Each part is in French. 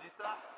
Vanessa.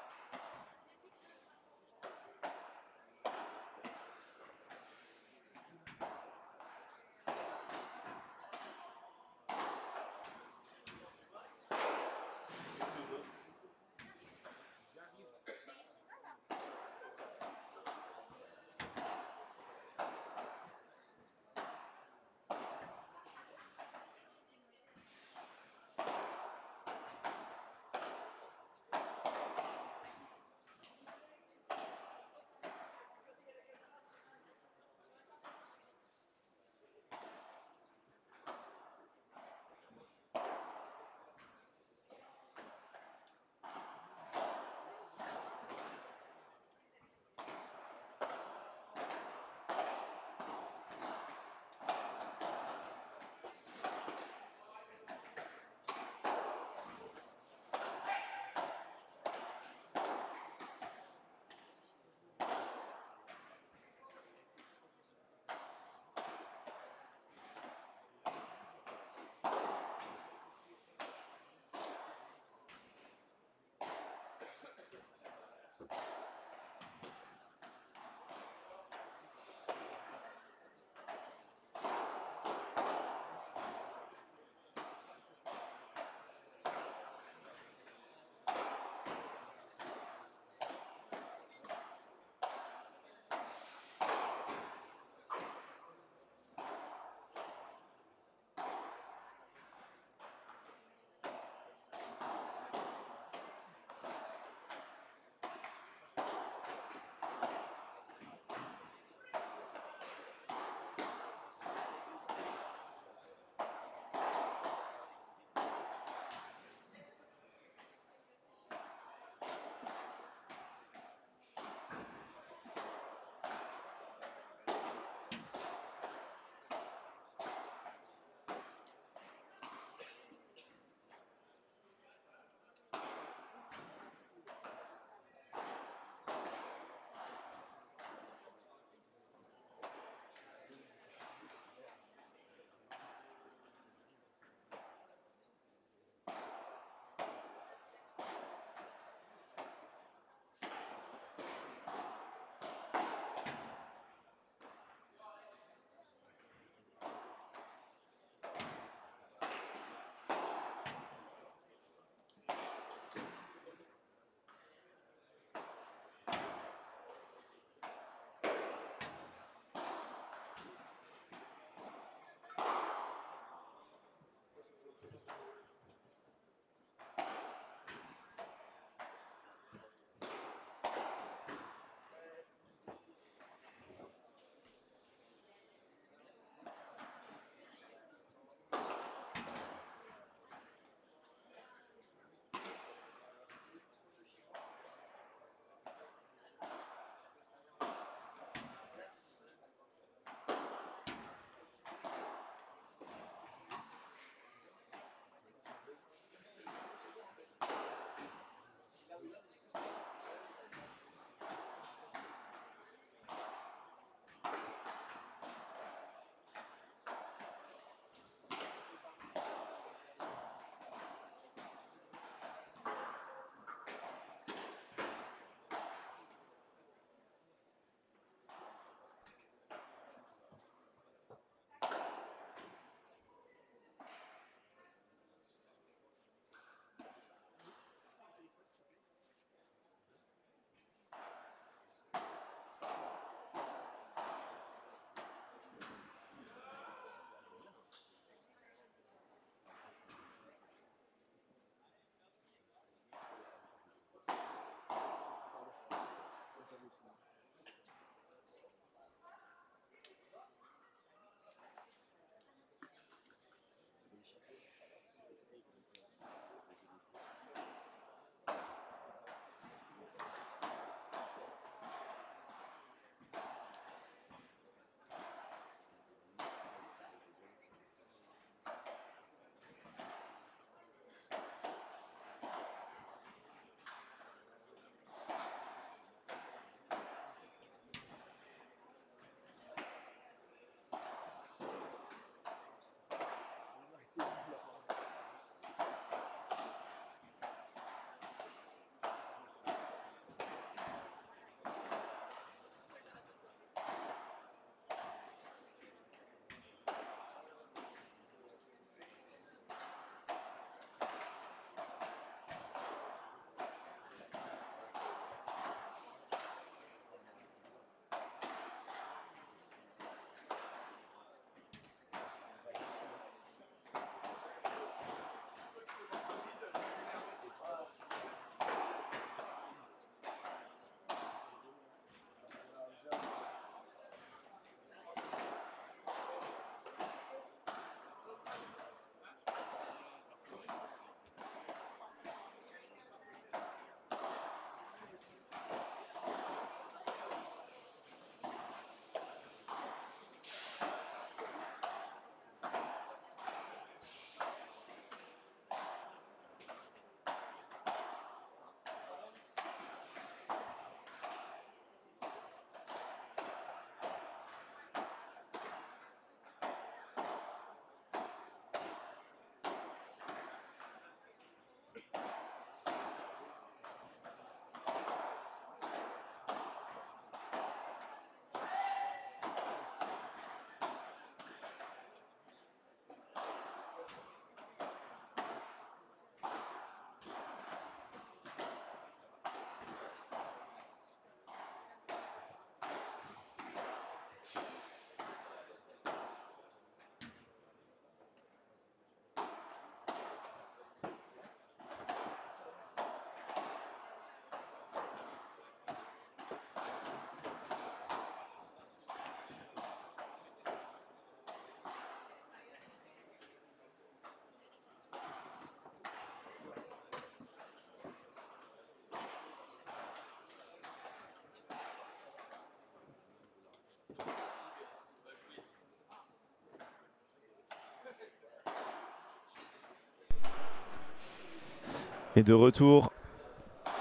Et de retour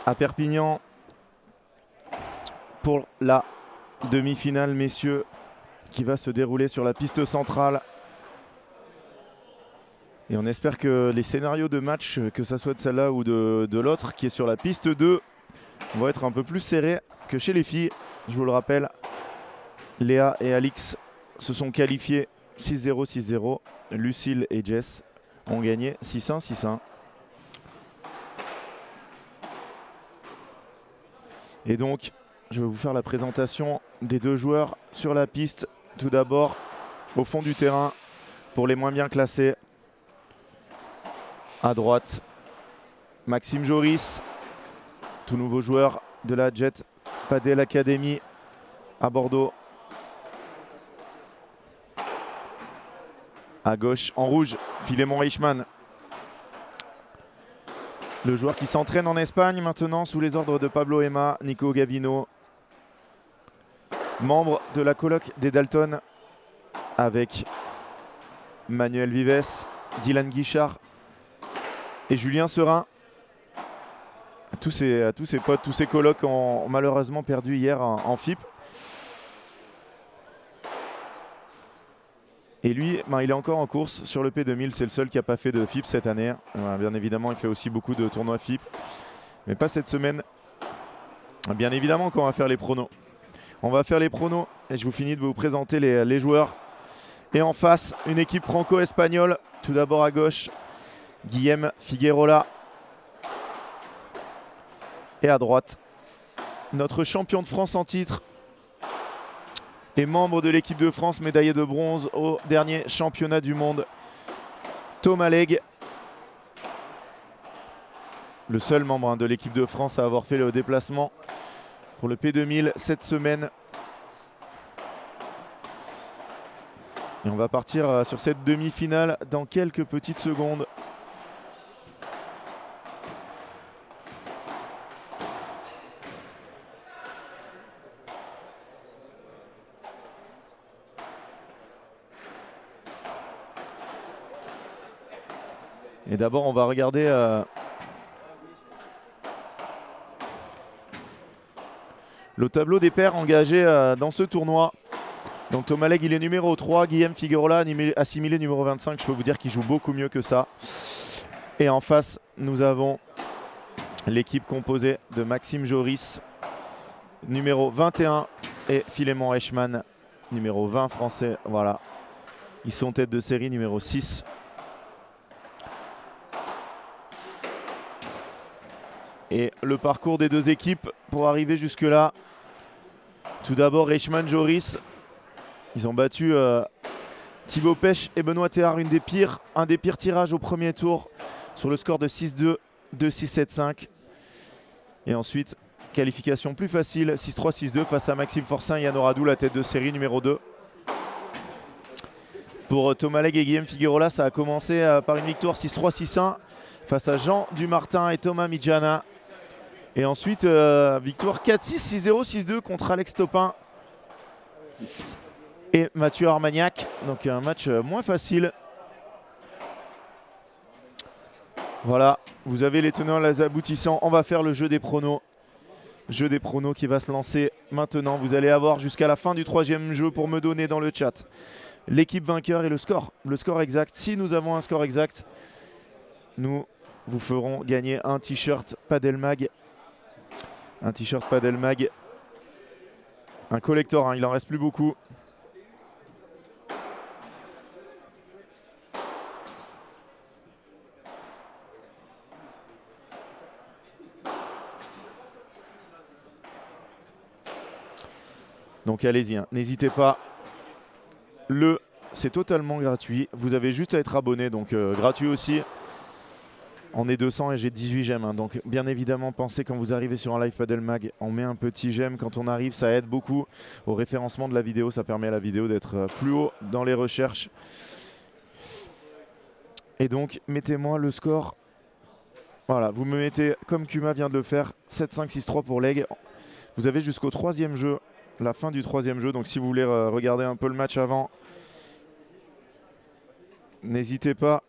à Perpignan pour la demi-finale, messieurs, qui va se dérouler sur la piste centrale. Et on espère que les scénarios de match, que ce soit de celle-là ou de l'autre qui est sur la piste 2, vont être un peu plus serrés que chez les filles. Je vous le rappelle, Léa et Alix se sont qualifiés 6-0, 6-0. Lucille et Jess ont gagné 6-1, 6-1. Et donc, je vais vous faire la présentation des deux joueurs sur la piste. Tout d'abord, au fond du terrain, pour les moins bien classés. À droite, Maxime Joris, tout nouveau joueur de la Jet Padel Academy à Bordeaux. À gauche, en rouge, Philémon Reichmann. Le joueur qui s'entraîne en Espagne maintenant sous les ordres de Pablo Ema, Nico Gavino. Membre de la coloc des Dalton avec Manuel Vives, Dylan Guichard et Julien Serin. Tous ses potes, tous ses colocs ont malheureusement perdu hier en FIP. Et lui, il est encore en course sur le P2000. C'est le seul qui n'a pas fait de FIP cette année. Bien évidemment, il fait aussi beaucoup de tournois FIP. Mais pas cette semaine. Bien évidemment qu'on va faire les pronos. On va faire les pronos et je vous finis de vous présenter les joueurs. Et en face, une équipe franco-espagnole. Tout d'abord à gauche, Guillem Figuerola. Et à droite, notre champion de France en titre et membre de l'équipe de France, médaillé de bronze au dernier championnat du monde, Thomas Legge. Le seul membre de l'équipe de France à avoir fait le déplacement pour le P2000 cette semaine. Et on va partir sur cette demi-finale dans quelques petites secondes. Et d'abord, on va regarder le tableau des paires engagés dans ce tournoi. Donc Thomas Legge, il est numéro 3. Guillem Figuerola, assimilé numéro 25. Je peux vous dire qu'il joue beaucoup mieux que ça. Et en face, nous avons l'équipe composée de Maxime Joris, numéro 21, et Philémon Reichmann, numéro 20 français. Voilà. Ils sont tête de série numéro 6. Et le parcours des deux équipes pour arriver jusque-là. Tout d'abord, Reichmann Joris. Ils ont battu Thibaut Pech et Benoît Théard, un des pires tirages au premier tour sur le score de 6-2, 2-6, 7-5. Et ensuite, qualification plus facile, 6-3, 6-2 face à Maxime Forcin et Yann Oradou, la tête de série numéro 2. Pour Thomas Legge et Guillem Figuerola, ça a commencé par une victoire 6-3, 6-1 face à Jean Dumartin et Thomas Midjana. Et ensuite, victoire 4-6, 6-0, 6-2 contre Alex Topin et Mathieu Armagnac. Donc un match moins facile. Voilà, vous avez les tenants, les aboutissants. On va faire le jeu des pronos. Jeu des pronos qui va se lancer maintenant. Vous allez avoir jusqu'à la fin du troisième jeu pour me donner dans le chat l'équipe vainqueur et le score exact. Si nous avons un score exact, nous vous ferons gagner un t-shirt Padel Mag. Un t-shirt Padel Mag. Un collector, hein, il en reste plus beaucoup. Donc allez-y, hein, n'hésitez pas. C'est totalement gratuit. Vous avez juste à être abonné, donc gratuit aussi. On est 200 et j'ai 18 j'aime. Hein. Donc bien évidemment, pensez quand vous arrivez sur un live Padel Mag, on met un petit j'aime quand on arrive. Ça aide beaucoup au référencement de la vidéo. Ça permet à la vidéo d'être plus haut dans les recherches. Et donc, mettez-moi le score. Voilà, vous me mettez, comme Kuma vient de le faire, 7-5, 6-3 pour Legge. Vous avez jusqu'au troisième jeu, la fin du troisième jeu. Donc si vous voulez regarder un peu le match avant, n'hésitez pas.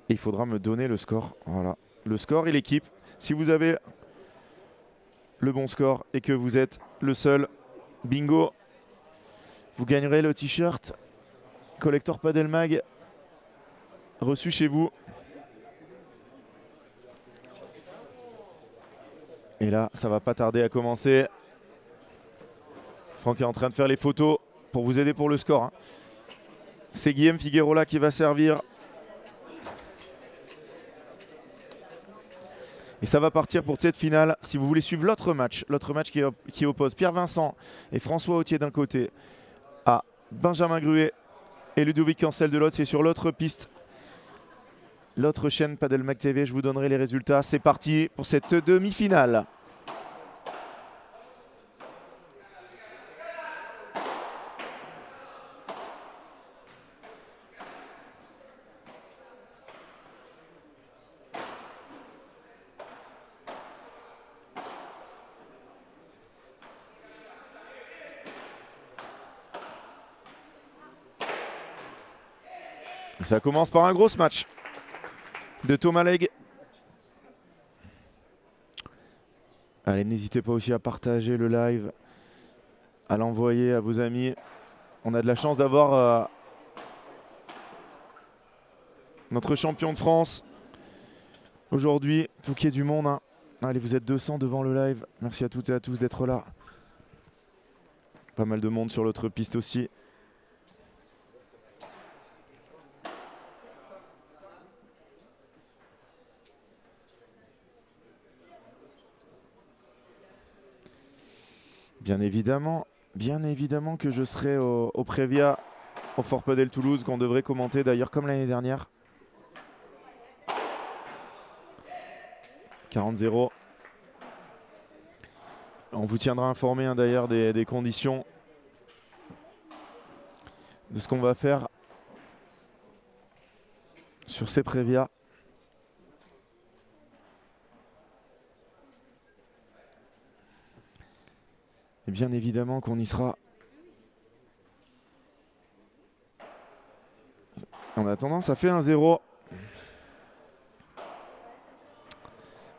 Et il faudra me donner le score. Voilà. Le score et l'équipe. Si vous avez le bon score et que vous êtes le seul, bingo, vous gagnerez le t-shirt Collector Padel Mag reçu chez vous. Et là, ça va pas tarder à commencer. Franck est en train de faire les photos pour vous aider pour le score, hein. C'est Guillaume Figueroa qui va servir. Et ça va partir pour cette finale. Si vous voulez suivre l'autre match qui oppose Pierre Vincent et François Autier d'un côté à Benjamin Gruet et Ludovic Cancel de l'autre, c'est sur l'autre piste, l'autre chaîne Padel Mag TV. Je vous donnerai les résultats. C'est parti pour cette demi-finale. Ça commence par un gros match de Thomas Legge. Allez, n'hésitez pas aussi à partager le live, à l'envoyer à vos amis. On a de la chance d'avoir notre champion de France aujourd'hui. Faut qu'il y ait du monde, hein. Allez, vous êtes 200 devant le live. Merci à toutes et à tous d'être là. Pas mal de monde sur l'autre piste aussi. Bien évidemment que je serai au Prévia, au Fort Padel Toulouse, qu'on devrait commenter d'ailleurs comme l'année dernière. 40-0. On vous tiendra informé, hein, d'ailleurs des conditions de ce qu'on va faire sur ces Prévia. Et bien évidemment qu'on y sera. En attendant, ça fait 1-0.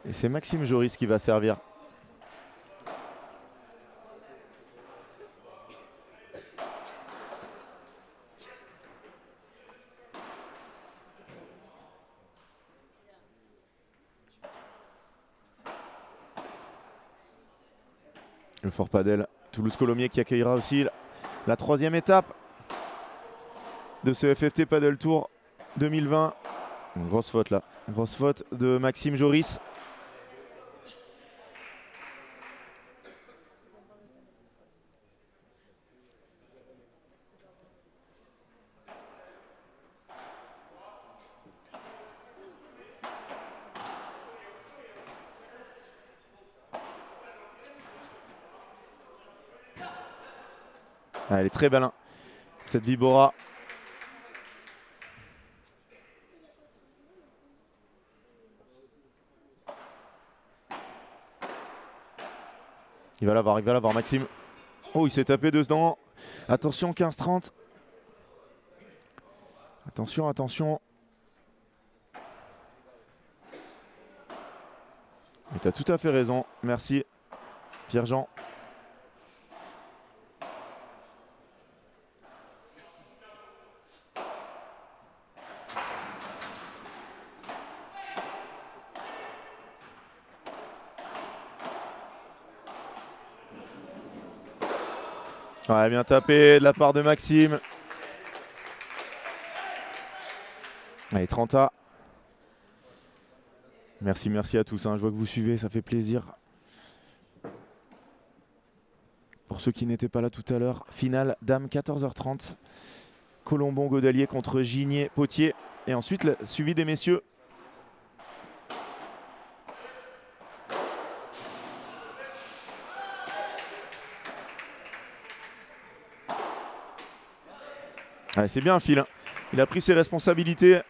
Et c'est Maxime Joris qui va servir. Le Fort Padel Toulouse-Colomiers qui accueillera aussi la troisième étape de ce FFT Padel Tour 2020. Une grosse faute là. Une grosse faute de Maxime Joris. Ah, elle est très belle, hein, cette Vibora. Il va l'avoir Maxime. Oh, il s'est tapé dedans. Attention, 15-30. Attention, attention. Tu as tout à fait raison. Merci, Pierre-Jean. Ouais, bien tapé de la part de Maxime. Allez, 30A. Merci à tous, hein. Je vois que vous suivez, ça fait plaisir. Pour ceux qui n'étaient pas là tout à l'heure, finale dame 14h30. Colombon-Godelier contre Gigné-Potier. Et ensuite, suivi des messieurs. Allez, c'est bien, Phil. Il a pris ses responsabilités.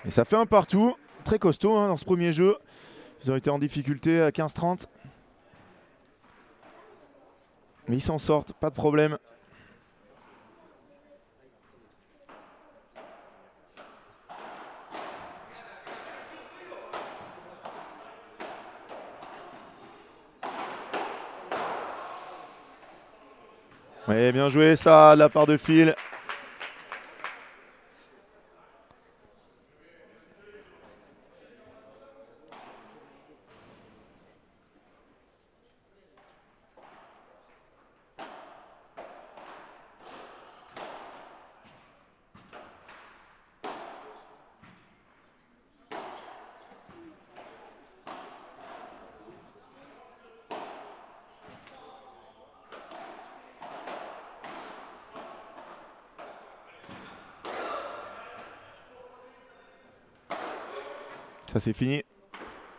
Et ça fait un partout. Très costaud hein, dans ce premier jeu. Ils ont été en difficulté à 15-30. Mais ils s'en sortent, pas de problème. Ouais, bien joué ça de la part de Phil. Ça c'est fini.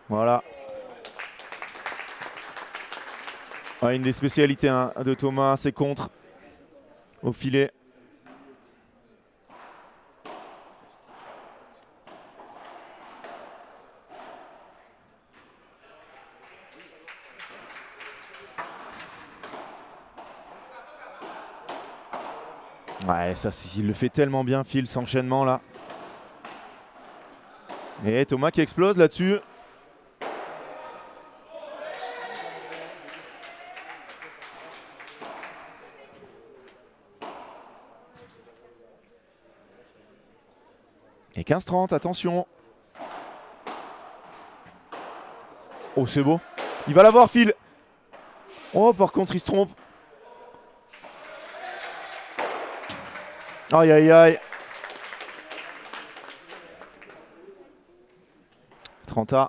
Voilà. Ouais, une des spécialités hein, de Thomas, c'est contre au filet. Ouais, ça il le fait tellement bien Phil, cet enchaînement là. Et Thomas qui explose là-dessus. Et 15-30, attention. Oh, c'est beau. Il va l'avoir, Phil. Oh, par contre, il se trompe. Aïe, aïe, aïe. 30A.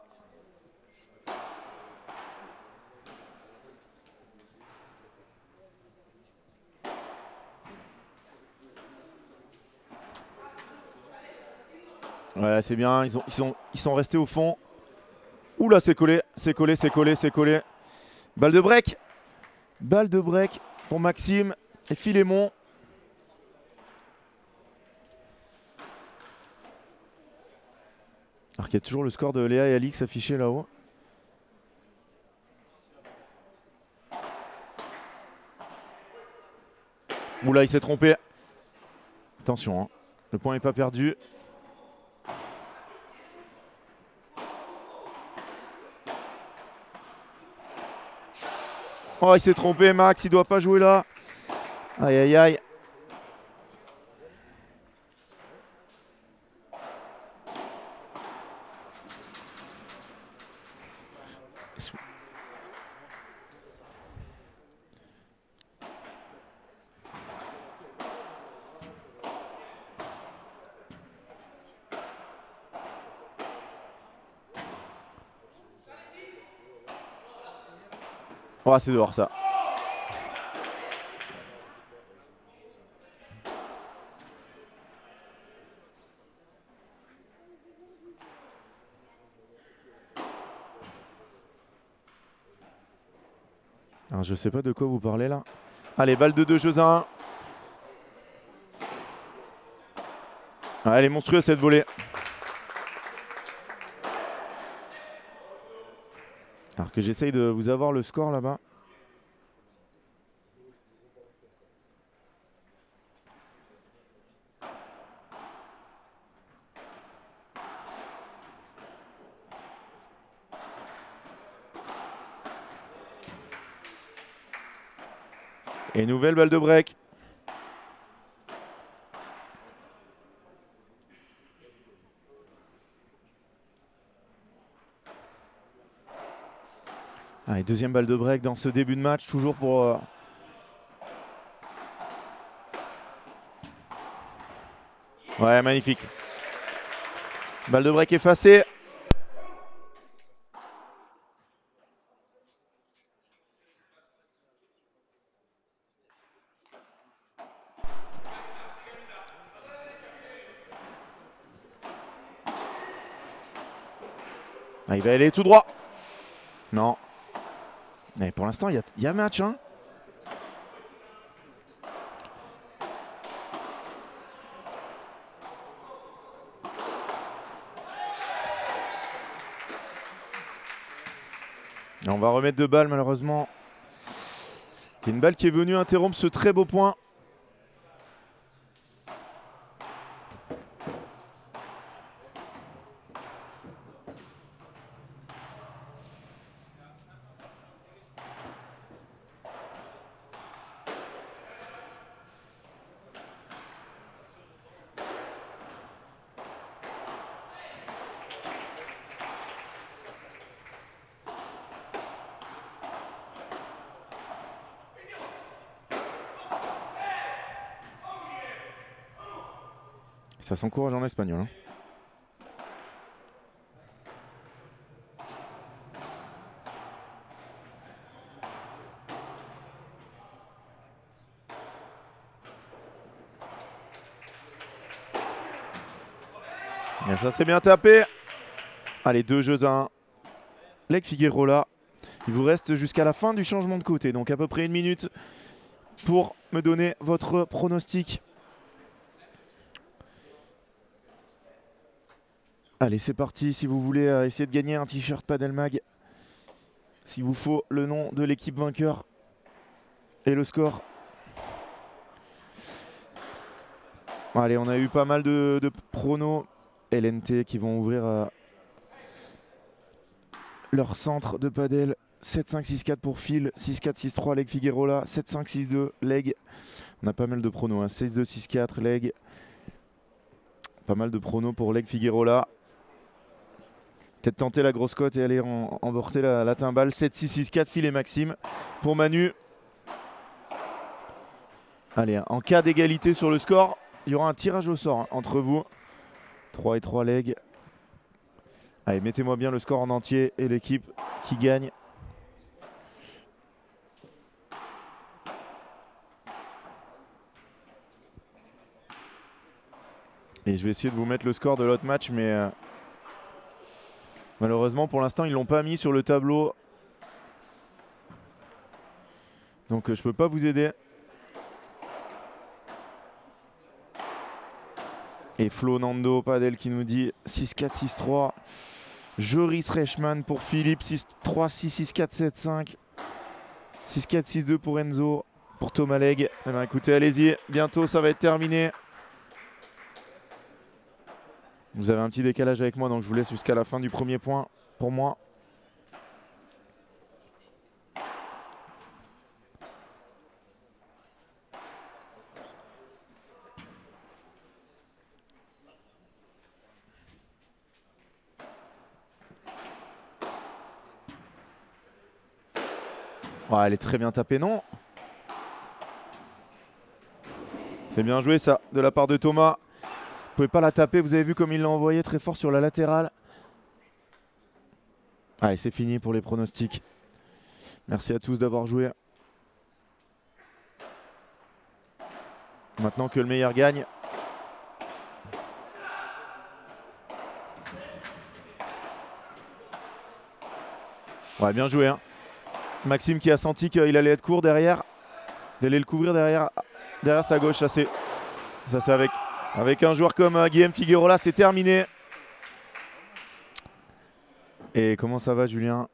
Ouais, c'est bien. Ils sont restés au fond. Oula, c'est collé. C'est collé, c'est collé, c'est collé. Balle de break. Balle de break pour Maxime et Philémon. Alors qu'il y a toujours le score de Léa et Alix affiché là-haut. Oula, il s'est trompé. Attention, hein. Le point n'est pas perdu. Oh, il s'est trompé, Max, il doit pas jouer là. Aïe, aïe, aïe. Oh, c'est dehors ça. Alors, je sais pas de quoi vous parlez là. Allez, balle de 2 jeux à 1. Elle est monstrueuse cette volée. Alors que j'essaye de vous avoir le score là-bas. Et nouvelle balle de break. Allez, deuxième balle de break dans ce début de match, toujours pour... Ouais, magnifique. Balle de break effacée. Ah, il va aller tout droit. Non. Mais pour l'instant, il y a match. Hein. Et on va remettre 2 balles malheureusement. Il y a une balle qui est venue interrompre ce très beau point. Ça s'encourage en espagnol. Hein. Et ça c'est bien tapé. Allez, 2 jeux à 1. Leg Figueroa. Il vous reste jusqu'à la fin du changement de côté. Donc à peu près 1 minute pour me donner votre pronostic. Allez, c'est parti. Si vous voulez essayer de gagner un t-shirt Padel Mag, s'il vous faut le nom de l'équipe vainqueur et le score. Allez, on a eu pas mal de pronos. LNT qui vont ouvrir leur centre de padel. 7-5-6-4 pour Phil, 6-4-6-3 Leg Figueroa, 7-5-6-2 Leg. On a pas mal de pronos, hein. 6-2-6-4 Leg. Pas mal de pronos pour Leg Figueroa. Peut-être tenter la grosse cote et aller emporter la timbale. 7-6-6-4 Phil et Maxime. Pour Manu. Allez, en cas d'égalité sur le score, il y aura un tirage au sort hein, entre vous. 3 et 3 Leg. Allez, mettez-moi bien le score en entier et l'équipe qui gagne. Et je vais essayer de vous mettre le score de l'autre match, mais malheureusement pour l'instant ils ne l'ont pas mis sur le tableau. Donc je ne peux pas vous aider. Et Flo Nando Padel qui nous dit 6-4-6-3. Joris Reichmann pour Philippe, 6-3-6-6-4-7-5. 6-4-6-2 pour Enzo, pour Thomas Leg. Eh bien, écoutez, allez-y, bientôt ça va être terminé. Vous avez un petit décalage avec moi, donc je vous laisse jusqu'à la fin du premier point pour moi. Ouais, elle est très bien tapée, non? C'est bien joué ça, de la part de Thomas. Vous pouvez pas la taper, vous avez vu comme il l'a envoyé très fort sur la latérale. Allez, c'est fini pour les pronostics. Merci à tous d'avoir joué. Maintenant que le meilleur gagne. Ouais, bien joué. Hein. Maxime qui a senti qu'il allait être court derrière. Il allait le couvrir derrière sa gauche. Ça c'est avec un joueur comme Guillaume Figueroa, c'est terminé. Et comment ça va Julien?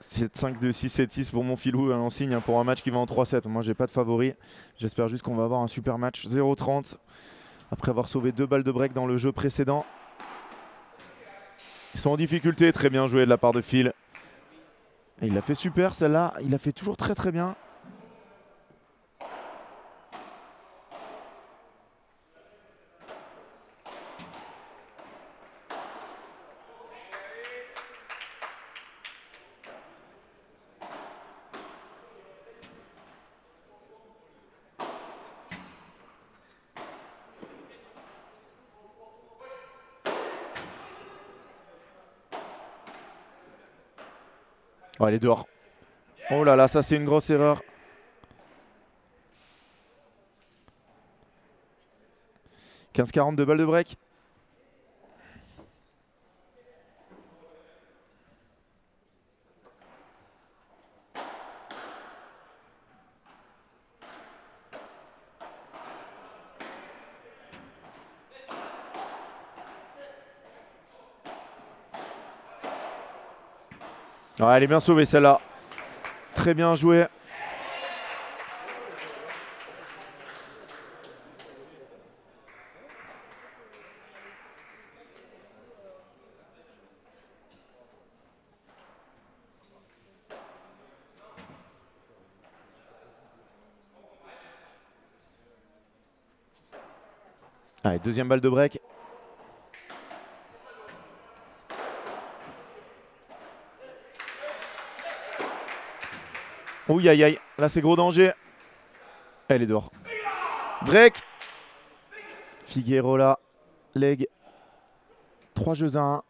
7-5-2, 6-7-6 pour mon filou on signe hein, pour un match qui va en 3-7. Moi j'ai pas de favori. J'espère juste qu'on va avoir un super match. 0-30 après avoir sauvé 2 balles de break dans le jeu précédent. Ils sont en difficulté, très bien joué de la part de Phil. Et il l'a fait super celle-là, il l'a fait toujours très très bien. Oh, elle est dehors. Oh là là, ça c'est une grosse erreur. « 15-40 de balles de break. Ouais, elle est bien sauvée celle-là. Très bien joué. Allez, deuxième balle de break. Ouh aïe aïe, là c'est gros danger. Elle est dehors. Break. Figueroa, leg. 3 jeux à 1.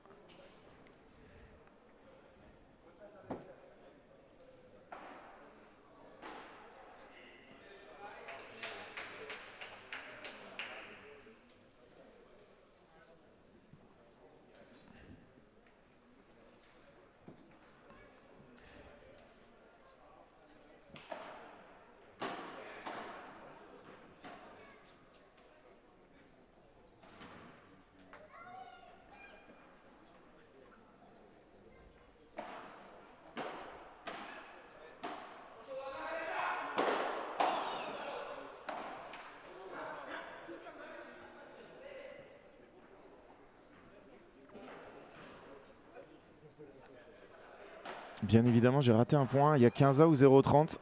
Bien évidemment, j'ai raté un point. Il y a 15A ou 0,30.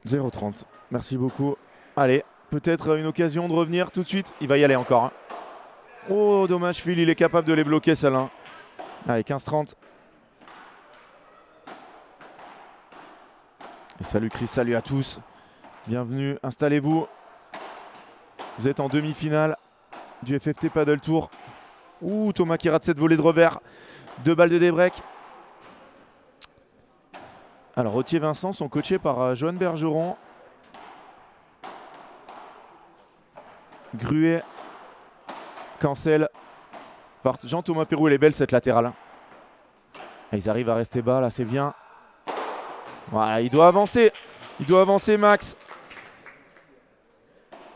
0,30. Merci beaucoup. Allez, peut-être une occasion de revenir tout de suite. Il va y aller encore. Hein. Oh, dommage, Phil, il est capable de les bloquer, celle-là. Allez, 15-30. Et salut Chris, salut à tous. Bienvenue, installez-vous. Vous êtes en demi-finale du FFT Paddle Tour. Ouh, Thomas qui rate cette volée de revers. 2 balles de débreak. Alors, Rottier et Vincent sont coachés par Joanne Bergeron. Gruet, Cancel. Par Jean-Thomas Pérou, elle est belle cette latérale. Et ils arrivent à rester bas, là c'est bien. Voilà, il doit avancer. Il doit avancer Max.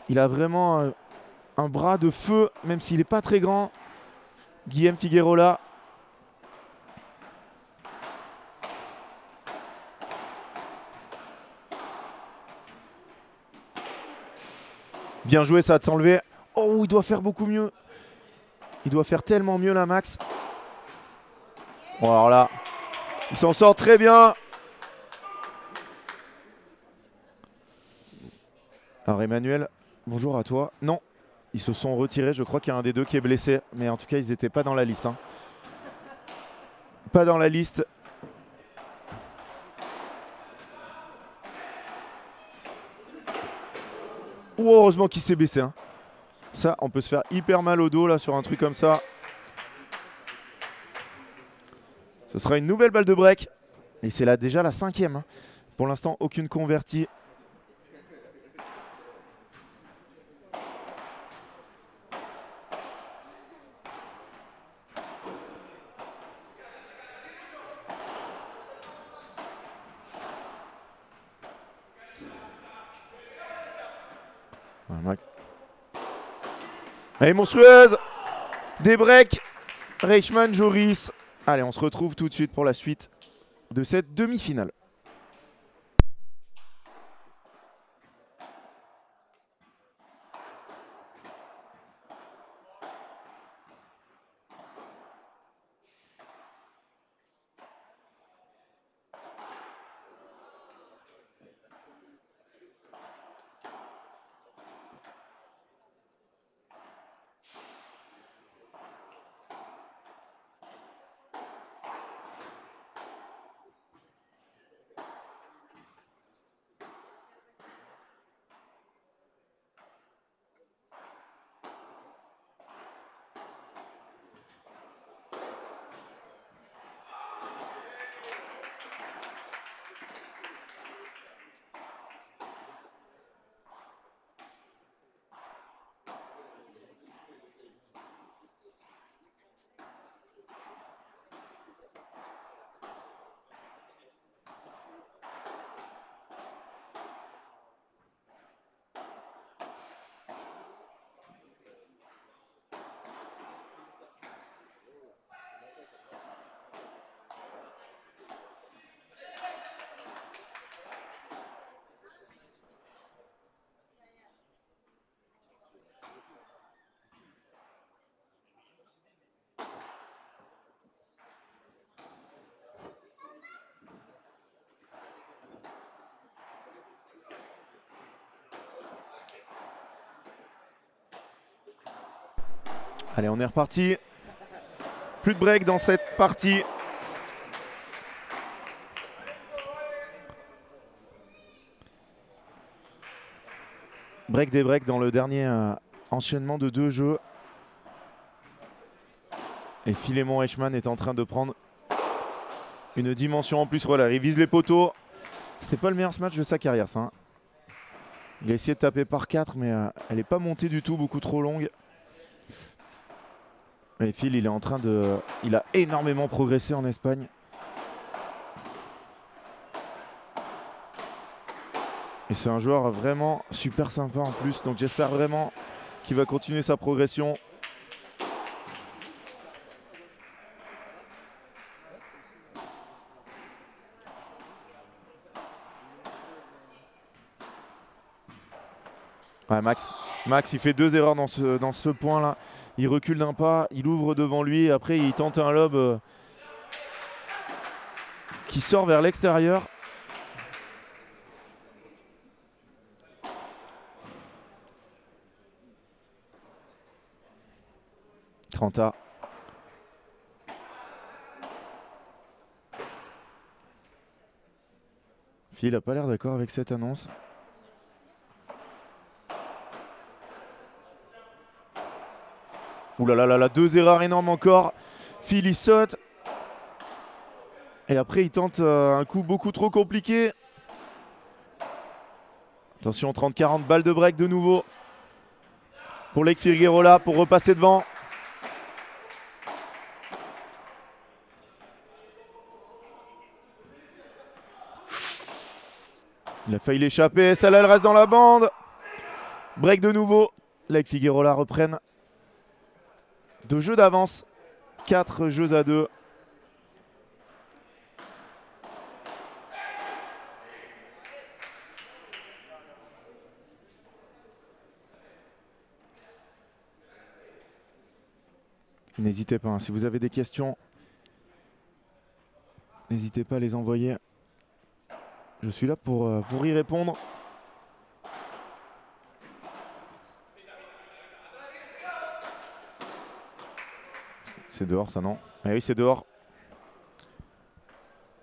Il a vraiment un bras de feu, même s'il n'est pas très grand. Guillaume Figueroa. Bien joué, ça va s'enlever. Oh, il doit faire beaucoup mieux. Il doit faire tellement mieux là, Max. Bon, alors là, il s'en sort très bien. Alors Emmanuel, bonjour à toi. Non, ils se sont retirés. Je crois qu'il y a un des deux qui est blessé. Mais en tout cas, ils n'étaient pas dans la liste. Hein. Pas dans la liste. Oh, heureusement qu'il s'est baissé. Hein. Ça, on peut se faire hyper mal au dos là sur un truc comme ça. Ce sera une nouvelle balle de break. Et c'est là déjà la 5e. Hein. Pour l'instant, aucune convertie. Elle est monstrueuse. Des breaks. Reichmann, Joris. Allez, on se retrouve tout de suite pour la suite de cette demi-finale. Allez, on est reparti. Plus de break dans cette partie. Break des breaks dans le dernier enchaînement de 2 jeux. Et Philémon Eichmann est en train de prendre une dimension en plus. Voilà, il vise les poteaux. C'était pas le meilleur match de sa carrière, ça. Hein. Il a essayé de taper par 4, mais elle n'est pas montée du tout, beaucoup trop longue. Et Phil, il est en train de... Il a énormément progressé en Espagne. Et c'est un joueur vraiment super sympa en plus. Donc j'espère vraiment qu'il va continuer sa progression. Ouais, Max, il fait 2 erreurs dans ce point-là. Il recule d'un pas, il ouvre devant lui. Après, il tente un lob qui sort vers l'extérieur. Trenta. Phil n'a pas l'air d'accord avec cette annonce. Ouh là là là là, 2 erreurs énormes encore. Phil il saute. Et après il tente un coup beaucoup trop compliqué. Attention, 30-40, balle de break de nouveau. Pour Lake Figueroa pour repasser devant. Il a failli l'échapper, celle-là elle reste dans la bande. Break de nouveau. Lake Figueroa reprennent 2 jeux d'avance. 4 jeux à 2. N'hésitez pas, hein, si vous avez des questions, n'hésitez pas à les envoyer. Je suis là pour y répondre. C'est dehors ça, non? Ah oui, c'est dehors.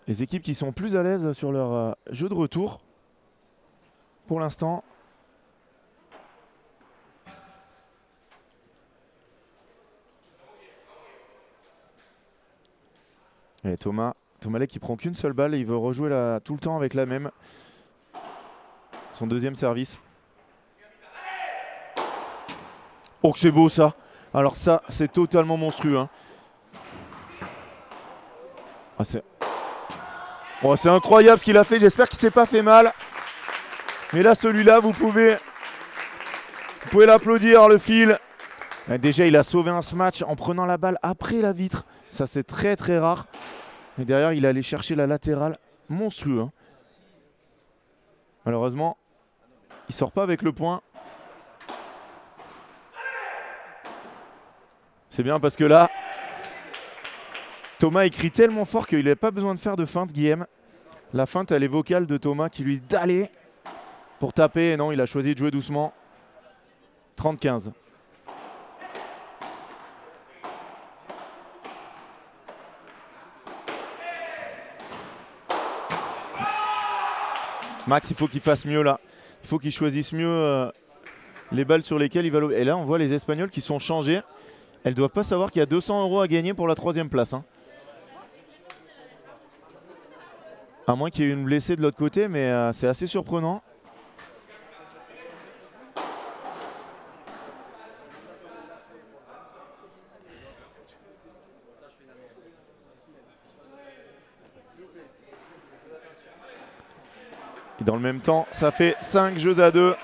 Les équipes qui sont plus à l'aise sur leur jeu de retour, pour l'instant. Et Thomas Lek qui prend qu'une seule balle et il veut rejouer tout le temps avec la même. Son deuxième service. Oh que c'est beau ça. Alors ça c'est totalement monstrueux. Hein. Ah, oh, c'est incroyable ce qu'il a fait. J'espère qu'il s'est pas fait mal. Mais là celui-là vous pouvez l'applaudir le fil. Déjà il a sauvé un match en prenant la balle après la vitre. Ça c'est très très rare. Et derrière, il est allé chercher la latérale. Monstrueux. Hein. Malheureusement, il sort pas avec le point. C'est bien parce que là, Thomas écrit tellement fort qu'il n'a pas besoin de faire de feinte, Guillaume. La feinte, elle est vocale de Thomas qui lui dit d'aller pour taper. Et non, il a choisi de jouer doucement. 30-15. Max, il faut qu'il fasse mieux là. Il faut qu'il choisisse mieux les balles sur lesquelles il va lober. Et là, on voit les Espagnols qui sont changés. Elles ne doivent pas savoir qu'il y a 200 € à gagner pour la 3e place. Hein. À moins qu'il y ait une blessée de l'autre côté, mais c'est assez surprenant. Et dans le même temps, ça fait 5 jeux à 2.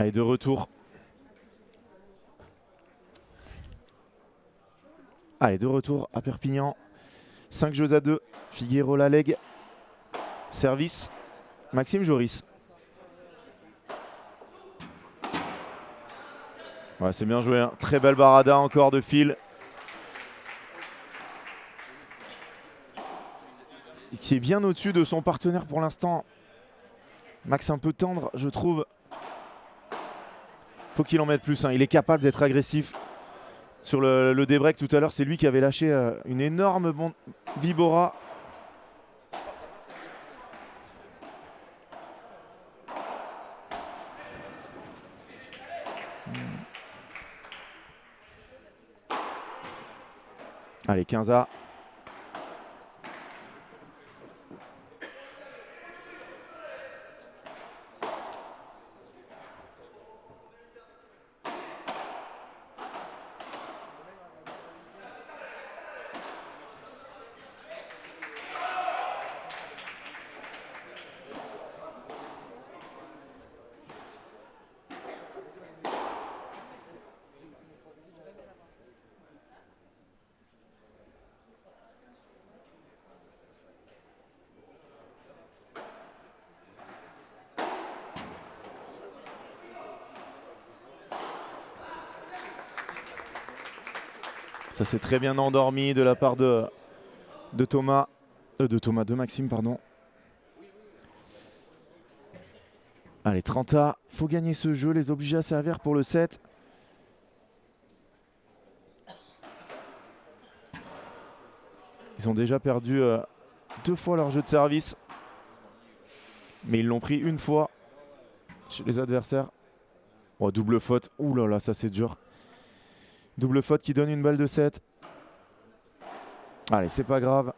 Allez, de retour. Allez, de retour à Perpignan. 5 jeux à 2. Figuerola leg. Service. Maxime Joris. Ouais, c'est bien joué. Hein. Très belle barada encore de fil. Qui est bien au-dessus de son partenaire pour l'instant. Max un peu tendre, je trouve. Faut qu'il en mette plus. Hein. Il est capable d'être agressif. Sur le débreak tout à l'heure, c'est lui qui avait lâché une énorme Vibora. Allez, 15A. Ça s'est très bien endormi de la part de Maxime, pardon. Allez, 30A, il faut gagner ce jeu, les obliger à servir pour le 7. Ils ont déjà perdu 2 fois leur jeu de service. Mais ils l'ont pris une fois chez les adversaires. Oh, double faute, ouh là là, ça c'est dur. Double faute qui donne une balle de 7. Allez, c'est pas grave.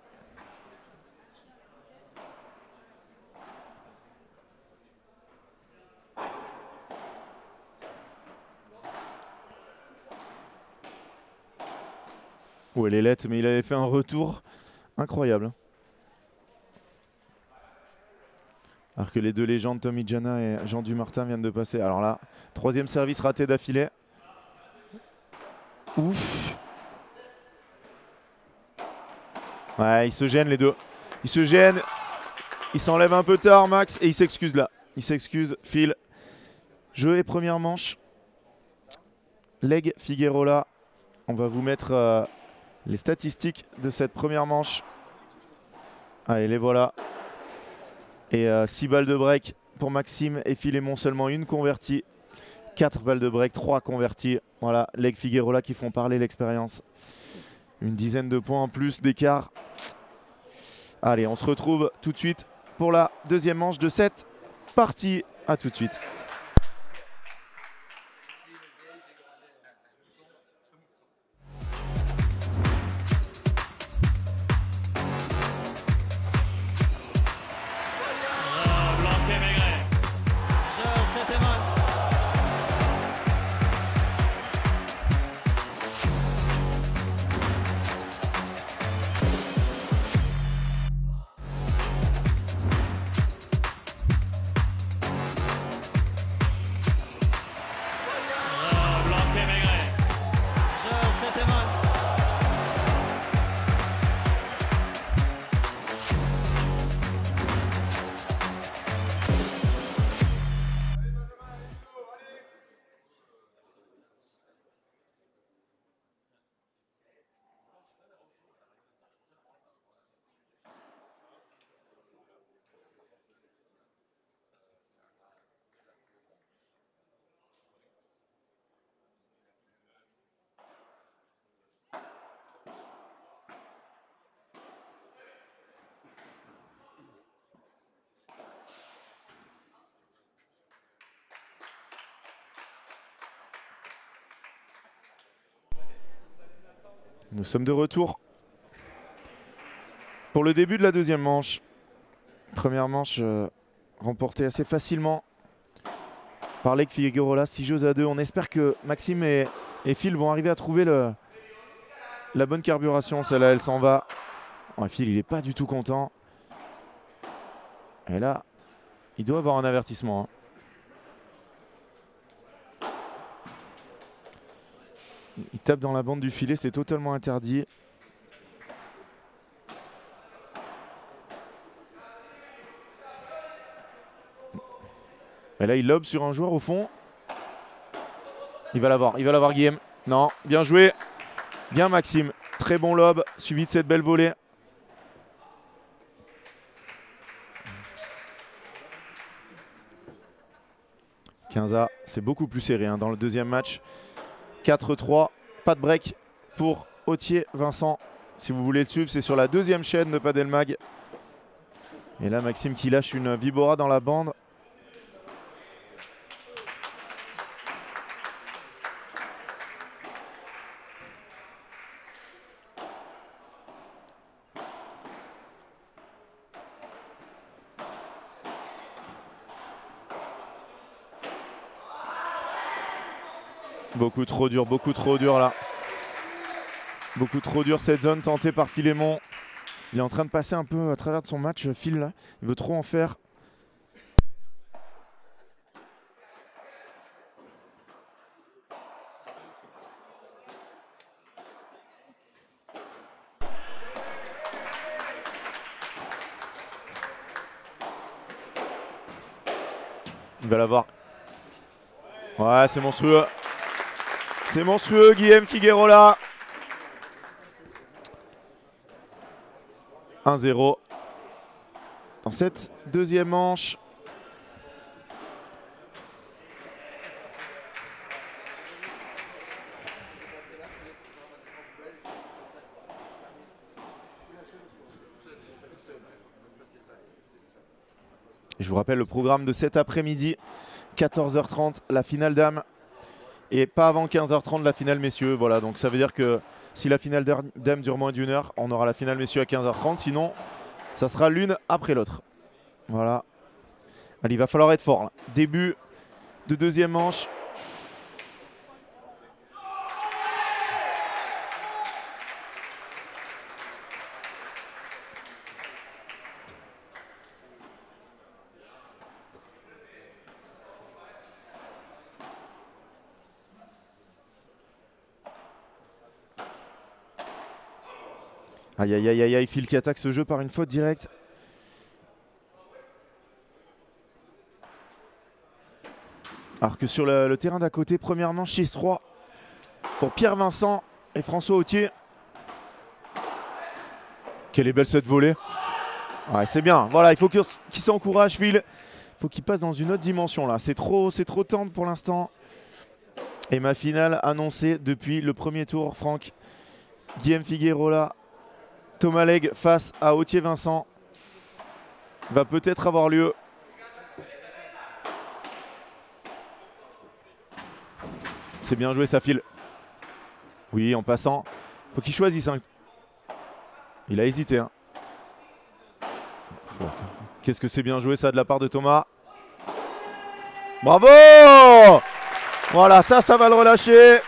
Oh, elle est laite, mais il avait fait un retour incroyable. Alors que les deux légendes, Tommy Jana et Jean Dumartin, viennent de passer. Alors là, 3e service raté d'affilée. Ouf. Ouais, ils se gênent les deux. Ils se gênent. Ils s'enlèvent un peu tard, Max, et il s'excuse là. Il s'excuse, Phil. Jeu et première manche. Leg Figuerola. On va vous mettre les statistiques de cette première manche. Allez, les voilà. Et 6 balles de break pour Maxime et Philémon, seulement une convertie. 4 balles de break, 3 converties. Voilà, Leg Figuerola qui font parler l'expérience. Une dizaine de points en plus d'écart. Allez, on se retrouve tout de suite pour la deuxième manche de cette partie. A tout de suite. Nous sommes de retour pour le début de la deuxième manche. Première manche remportée assez facilement par Leg Figuerola, 6 jeux à 2. On espère que Maxime et Phil vont arriver à trouver la bonne carburation. Celle-là, elle s'en va. Oh, Phil, il n'est pas du tout content. Et là, il doit avoir un avertissement. Hein. Il tape dans la bande du filet, c'est totalement interdit. Et là, il lobe sur un joueur au fond. Il va l'avoir Guillaume. Non, bien joué. Bien Maxime. Très bon lob, suivi de cette belle volée. Quinza, c'est beaucoup plus serré hein, dans le deuxième match. 4-3, pas de break pour Authier Vincent. Si vous voulez le suivre, c'est sur la deuxième chaîne de Padel Mag. Et là, Maxime qui lâche une Vibora dans la bande. Beaucoup trop dur là. Beaucoup trop dur cette zone tentée par Philémon. Il est en train de passer un peu à travers de son match, Phil là. Il veut trop en faire. Il va l'avoir. Ouais, c'est monstrueux. C'est monstrueux, Guillaume Figuerola. 1-0 dans cette deuxième manche. Je vous rappelle le programme de cet après-midi. 14h30, la finale dames. Et pas avant 15h30, la finale messieurs. Voilà, donc ça veut dire que si la finale dames dure moins d'une heure, on aura la finale messieurs à 15h30. Sinon, ça sera l'une après l'autre. Voilà. Allez, il va falloir être fort là. Début de deuxième manche. Aïe aïe aïe aïe aïe, Phil qui attaque ce jeu par une faute directe. Alors que sur le terrain d'à côté, première manche 6-3 pour Pierre Vincent et François Authier. Quelle est belle cette volée. Ouais, c'est bien. Voilà, il faut qu'il s'encourage, Phil. Il faut qu'il passe dans une autre dimension là. C'est trop tendre pour l'instant. Et ma finale annoncée depuis le premier tour, Franck. Guillaume Figuerola, Thomas Legge face à Authier Vincent va peut-être avoir lieu. C'est bien joué, ça file. Oui, en passant. Faut qu'il choisisse. Hein. Il a hésité. Hein. Qu'est-ce que c'est bien joué ça de la part de Thomas. Bravo! Voilà, ça va le relâcher.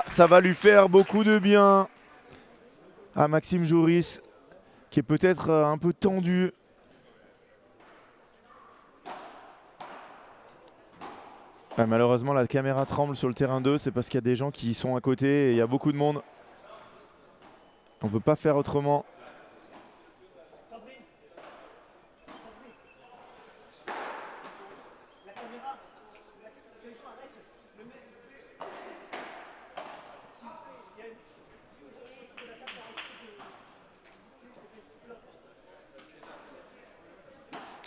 Ça va lui faire beaucoup de bien à Maxime Joris, qui est peut-être un peu tendu. Ouais, malheureusement, la caméra tremble sur le terrain 2. C'est parce qu'il y a des gens qui sont à côté et il y a beaucoup de monde. On ne peut pas faire autrement.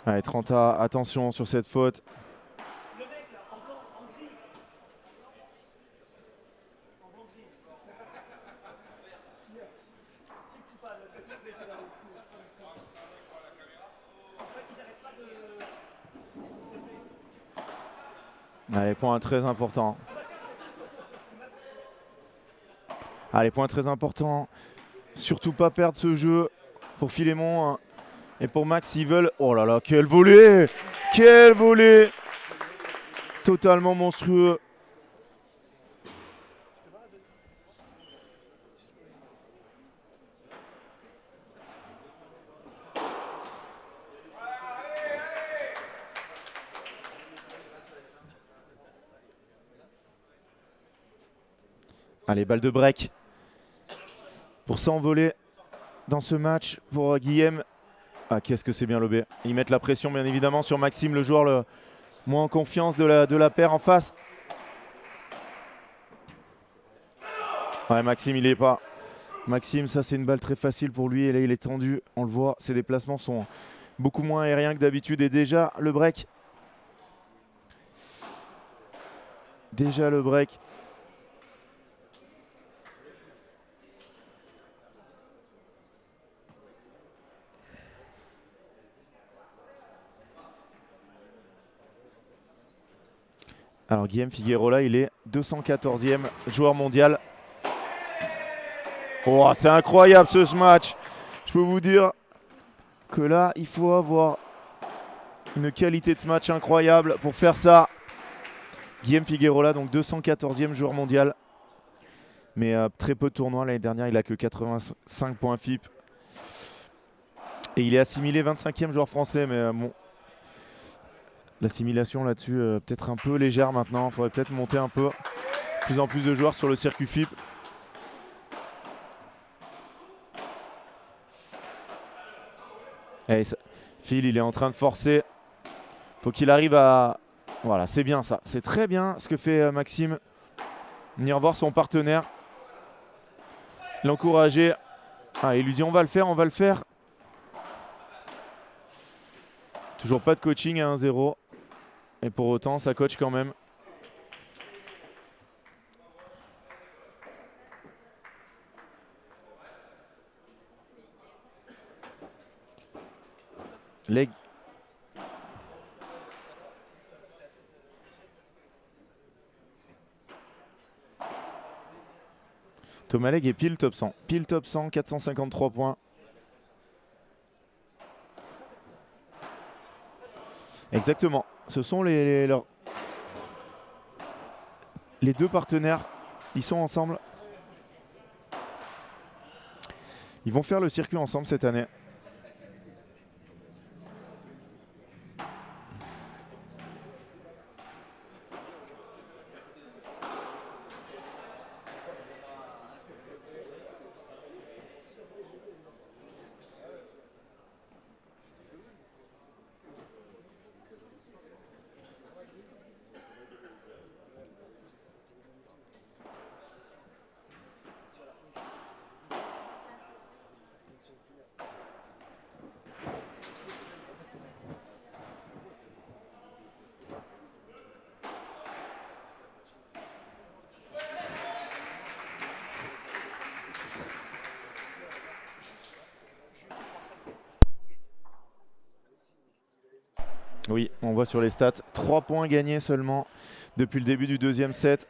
Allez, Trenta, attention sur cette faute. Allez, point très important. Allez, point très important. Surtout pas perdre ce jeu pour Philémon et pour Max s'ils veulent. Oh là là, quel volée! Quel volée! Totalement monstrueux. Allez, balle de break pour s'envoler dans ce match pour Guillaume. Ah, qu'est-ce que c'est bien lobé. Ils mettent la pression bien évidemment sur Maxime, le joueur le moins en confiance de la paire en face. Ouais, Maxime, il est pas. Maxime, ça c'est une balle très facile pour lui et là il est tendu. On le voit, ses déplacements sont beaucoup moins aériens que d'habitude et déjà le break. Déjà le break. Alors Guillaume Figueroa, il est 214e joueur mondial. Oh, c'est incroyable ce match. Je peux vous dire que là, il faut avoir une qualité de ce match incroyable pour faire ça. Guillaume Figueroa, donc 214e joueur mondial. Mais très peu de tournois. L'année dernière, il a que 85 points FIP. Et il est assimilé 25e joueur français. Mais bon, l'assimilation là-dessus, peut-être un peu légère maintenant. Il faudrait peut-être monter un peu. Plus en plus de joueurs sur le circuit FIP. Et Phil, il est en train de forcer. Faut qu'il arrive à... Voilà, c'est bien ça. C'est très bien ce que fait Maxime. Venir voir son partenaire. L'encourager. Ah, il lui dit on va le faire, on va le faire. Toujours pas de coaching à 1-0. Et pour autant, ça coach quand même. Leg. Thomas Leg est pile top 100. Pile top 100, 453 points. Exactement. Ce sont les deux partenaires. Ils sont ensemble. Ils vont faire le circuit ensemble cette année. Oui, on voit sur les stats 3 points gagnés seulement depuis le début du deuxième set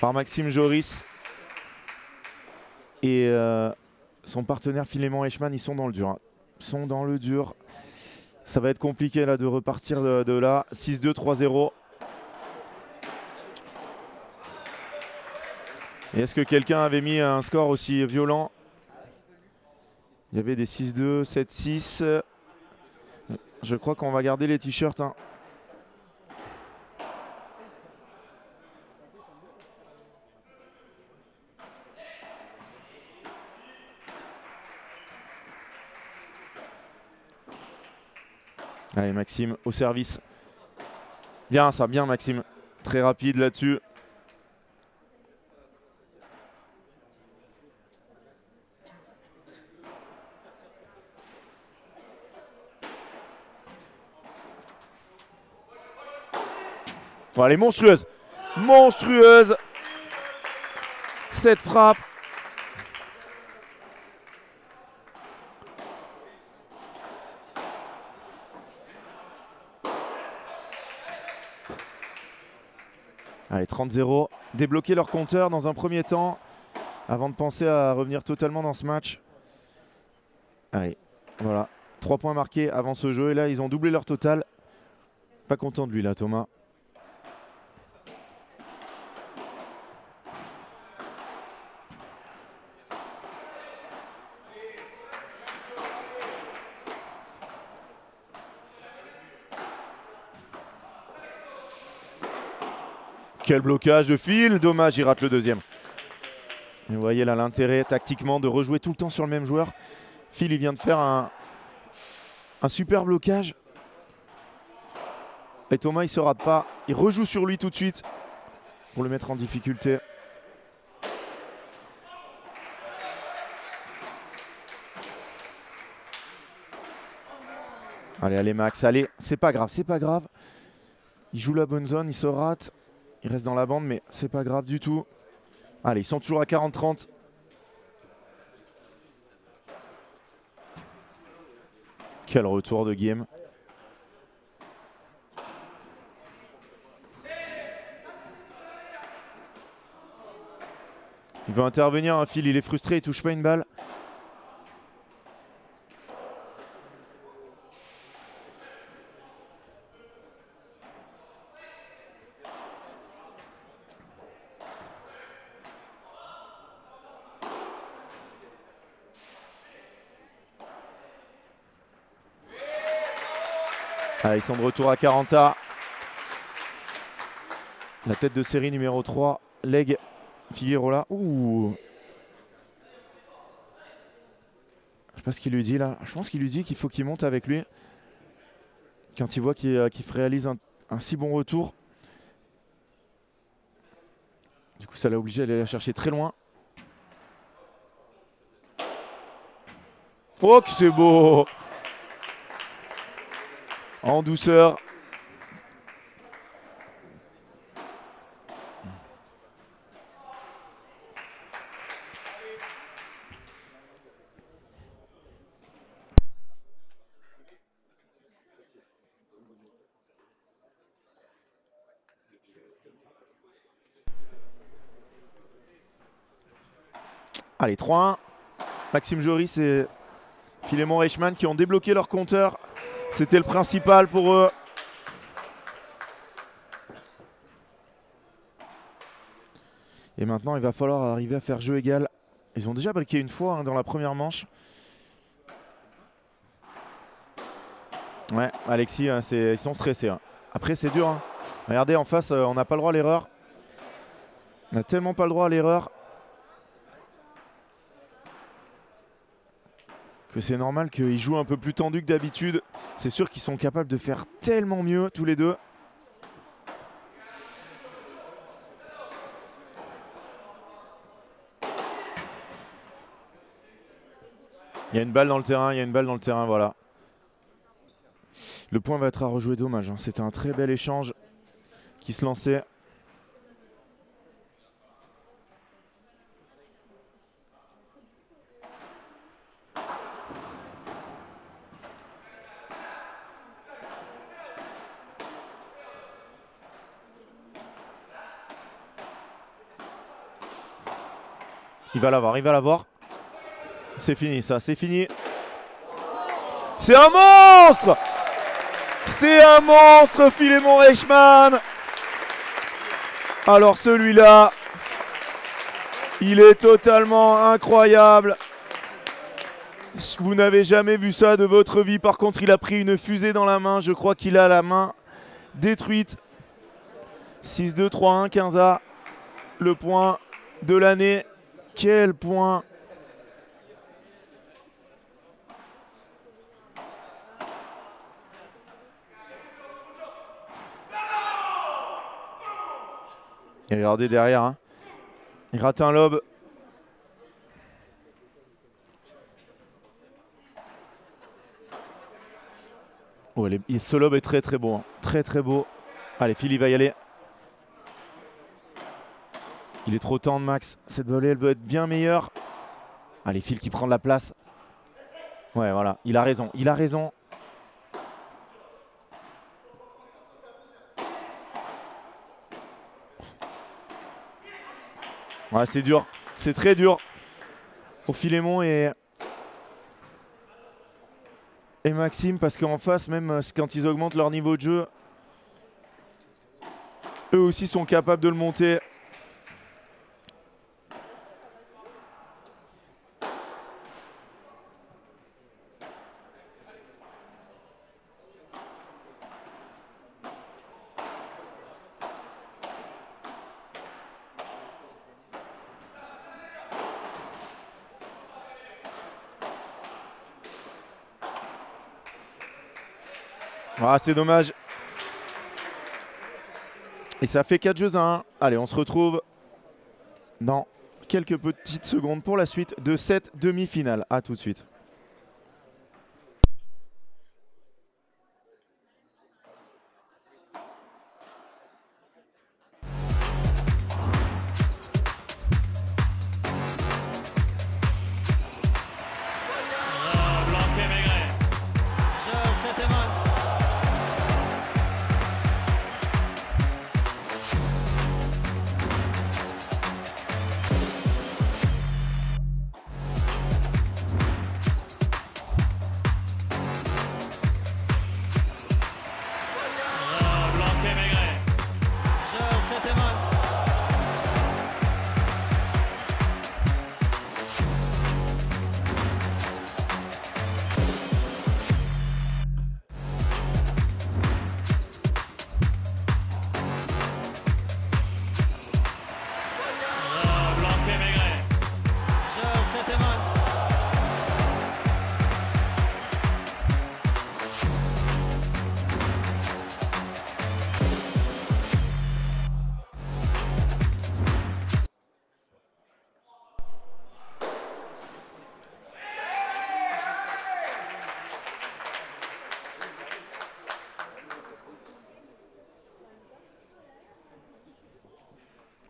par Maxime Joris. Et son partenaire Philémon Eichmann, ils sont dans le dur. Ils sont dans le dur. Ça va être compliqué là de repartir de là. 6-2, 3-0. Et est-ce que quelqu'un avait mis un score aussi violent? Il y avait des 6-2, 7-6. Je crois qu'on va garder les t-shirts. Hein. Allez, Maxime au service. Bien ça, bien Maxime. Très rapide là-dessus. Enfin, elle est monstrueuse. Monstrueuse. Cette frappe. Allez, 30-0. Débloquer leur compteur dans un premier temps avant de penser à revenir totalement dans ce match. Allez, voilà. 3 points marqués avant ce jeu. Et là, ils ont doublé leur total. Pas content de lui là, Thomas. Quel blocage de Phil. Dommage, il rate le deuxième. Et vous voyez là l'intérêt tactiquement de rejouer tout le temps sur le même joueur. Phil il vient de faire un super blocage. Et Thomas il se rate pas. Il rejoue sur lui tout de suite pour le mettre en difficulté. Allez, allez Max, allez, c'est pas grave, c'est pas grave. Il joue la bonne zone, il se rate. Il reste dans la bande, mais c'est pas grave du tout. Allez, ils sont toujours à 40-30. Quel retour de game. Il veut intervenir, hein, Phil, il est frustré, il touche pas une balle. Ah, ils sont de retour à 40A. La tête de série numéro 3, Leg Figueroa. Ouh. Je sais pas ce qu'il lui dit là. Je pense qu'il lui dit qu'il faut qu'il monte avec lui. Quand il voit qu'il réalise un si bon retour. Du coup, ça l'a obligé d'aller la chercher très loin. Oh, que c'est beau! En douceur. Allez, 3-1. Maxime Joris et Philémon Reichmann qui ont débloqué leur compteur. C'était le principal pour eux. Et maintenant, il va falloir arriver à faire jeu égal. Ils ont déjà briqué une fois hein, dans la première manche. Ouais, Alexis, hein, ils sont stressés. Hein. Après, c'est dur. Hein. Regardez, en face, on n'a pas le droit à l'erreur. On n'a tellement pas le droit à l'erreur que c'est normal qu'ils jouent un peu plus tendu que d'habitude. C'est sûr qu'ils sont capables de faire tellement mieux, tous les deux. Il y a une balle dans le terrain, il y a une balle dans le terrain, voilà. Le point va être à rejouer, dommage. Hein. C'était un très bel échange qui se lançait. Il va l'avoir, il va l'avoir. C'est fini ça, c'est fini. C'est un monstre! C'est un monstre, Philémon Reichmann. Alors celui-là, il est totalement incroyable. Vous n'avez jamais vu ça de votre vie. Par contre, il a pris une fusée dans la main. Je crois qu'il a la main détruite. 6-2, 3-1, 15A. Le point de l'année. Quel point! Et regardez derrière, hein. Il rate un lob. Oh, ce lob est très très beau. Hein. Très très beau. Allez, Phil, il va y aller. Il est trop tendre, Max. Cette volée, elle veut être bien meilleure. Allez, Phil qui prend de la place. Ouais, voilà. Il a raison. Il a raison. Ouais, c'est dur. C'est très dur pour Philémon et Maxime parce qu'en face, même quand ils augmentent leur niveau de jeu, eux aussi sont capables de le monter. Ah, c'est dommage. Et ça fait 4 jeux à 1. Allez, on se retrouve dans quelques petites secondes pour la suite de cette demi-finale. A tout de suite.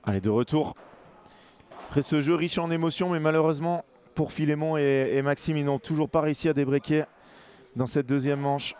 Allez, de retour. Après ce jeu riche en émotions, mais malheureusement pour Philémon et Maxime, ils n'ont toujours pas réussi à débreaker dans cette deuxième manche.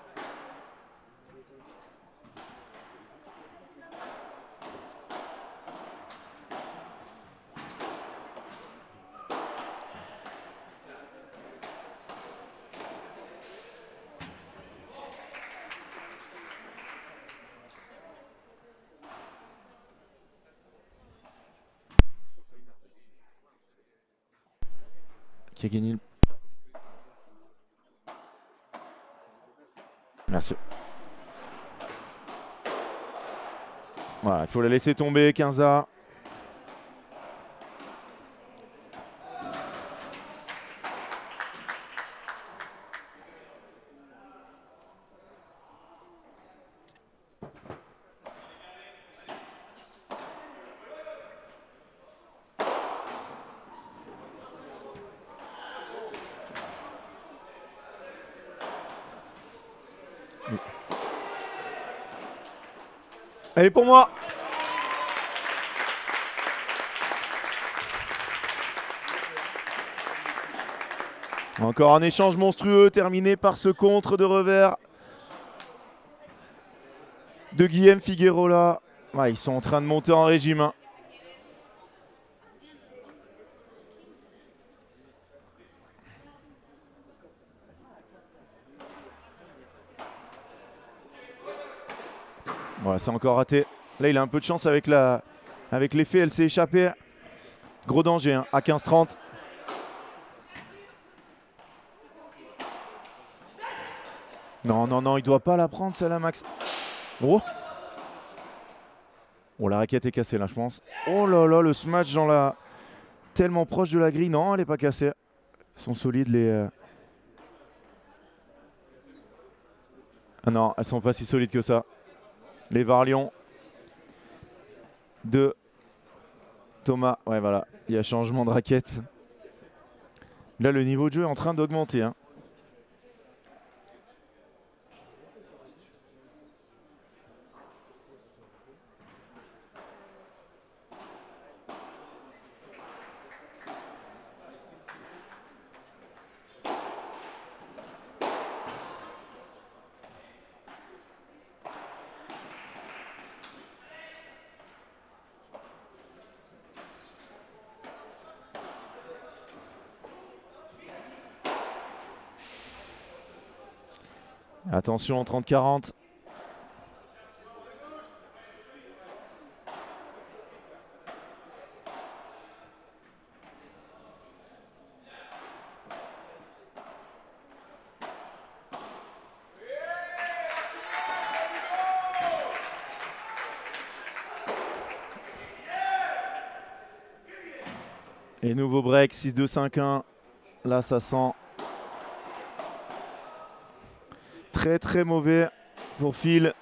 Qui a gagné. Merci. Voilà, il faut la laisser tomber, Quinza. Elle est pour moi. Encore un échange monstrueux terminé par ce contre de revers de Guillaume Figueroa. Ah, ils sont en train de monter en régime. Hein. Voilà, c'est encore raté. Là, il a un peu de chance avec l'effet. Elle s'est échappée. Gros danger hein, à 15-30. Non, non, non, il doit pas la prendre celle-là, Max. Oh. Oh, la raquette est cassée là, je pense. Oh là là, le smash dans la... tellement proche de la grille. Non, elle n'est pas cassée. Elles sont solides les... Ah non, elles sont pas si solides que ça. Les Varlions de Thomas. Ouais, voilà, il y a changement de raquette. Là, le niveau de jeu est en train d'augmenter. Hein. Attention, 30-40. Et nouveau break, 6-2-5-1. Là, ça sent très très mauvais. pour Phil.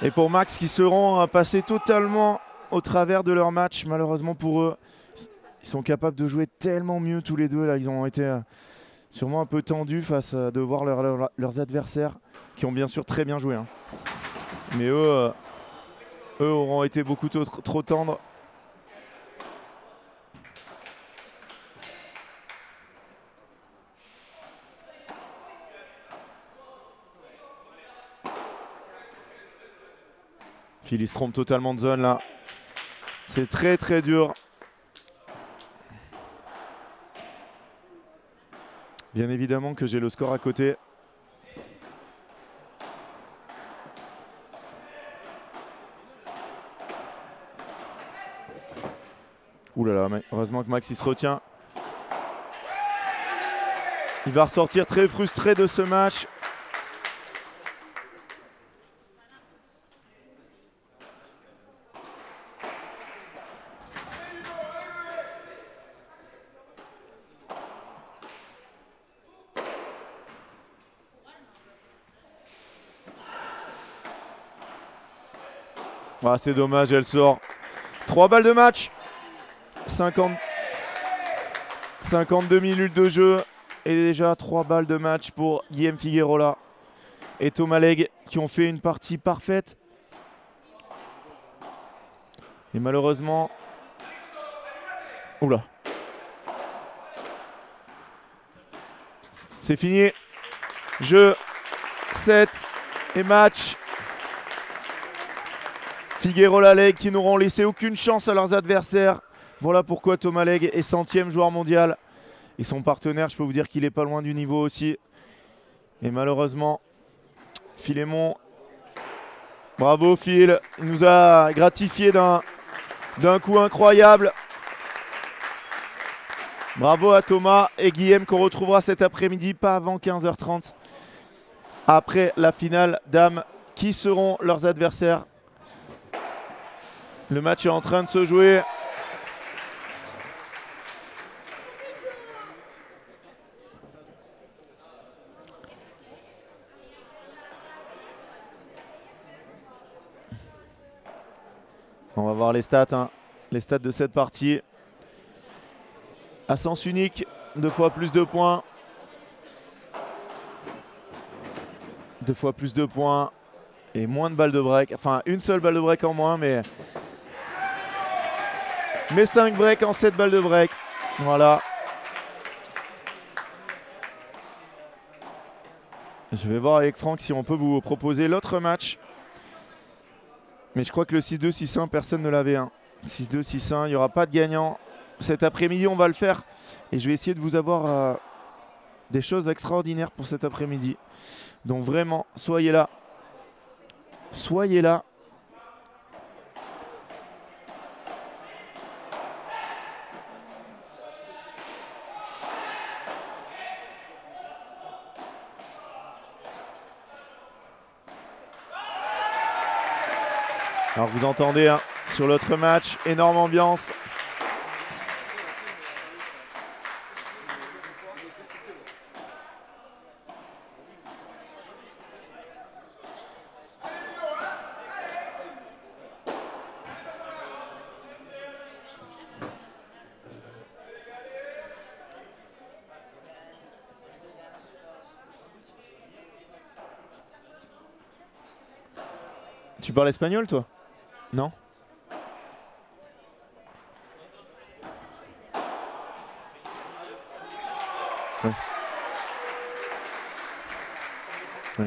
Et pour Max qui seront passés totalement au travers de leur match, malheureusement pour eux. Ils sont capables de jouer tellement mieux tous les deux. Là, ils ont été sûrement un peu tendus face à de voir leurs adversaires qui ont bien sûr très bien joué. Hein. Mais eux auront été beaucoup trop tendres. Phil il se trompe totalement de zone là. C'est très très dur. Bien évidemment que j'ai le score à côté. Ouh là là, heureusement que Max il se retient. Il va ressortir très frustré de ce match. Ah, c'est dommage, elle sort. 3 balles de match. 52 minutes de jeu. Et déjà 3 balles de match pour Guillem Figuerola et Thomas Legge qui ont fait une partie parfaite. Et malheureusement... Oula. C'est fini. Jeu, 7 et match. Figuerola Legge qui n'auront laissé aucune chance à leurs adversaires. Voilà pourquoi Thomas Legge est 100e joueur mondial. Et son partenaire, je peux vous dire qu'il n'est pas loin du niveau aussi. Et malheureusement, Philémon, bravo Phil, il nous a gratifié d'un coup incroyable. Bravo à Thomas et Guillem qu'on retrouvera cet après-midi, pas avant 15h30. Après la finale dames, qui seront leurs adversaires? Le match est en train de se jouer. On va voir les stats, hein. Les stats de cette partie. À sens unique, 2 fois plus de points. 2 fois plus de points et moins de balles de break. Enfin, une seule balle de break en moins, mais 5 breaks en 7 balles de break. Voilà. Je vais voir avec Franck si on peut vous proposer l'autre match. Mais je crois que le 6-2, 6-1, personne ne l'avait. 6-2, 6-1, il n'y aura pas de gagnant. Cet après-midi, on va le faire. Et je vais essayer de vous avoir des choses extraordinaires pour cet après-midi. Donc vraiment, soyez là. Soyez là. Alors vous entendez hein, sur l'autre match, énorme ambiance. Tu parles espagnol toi? Non? Ouais. Ouais.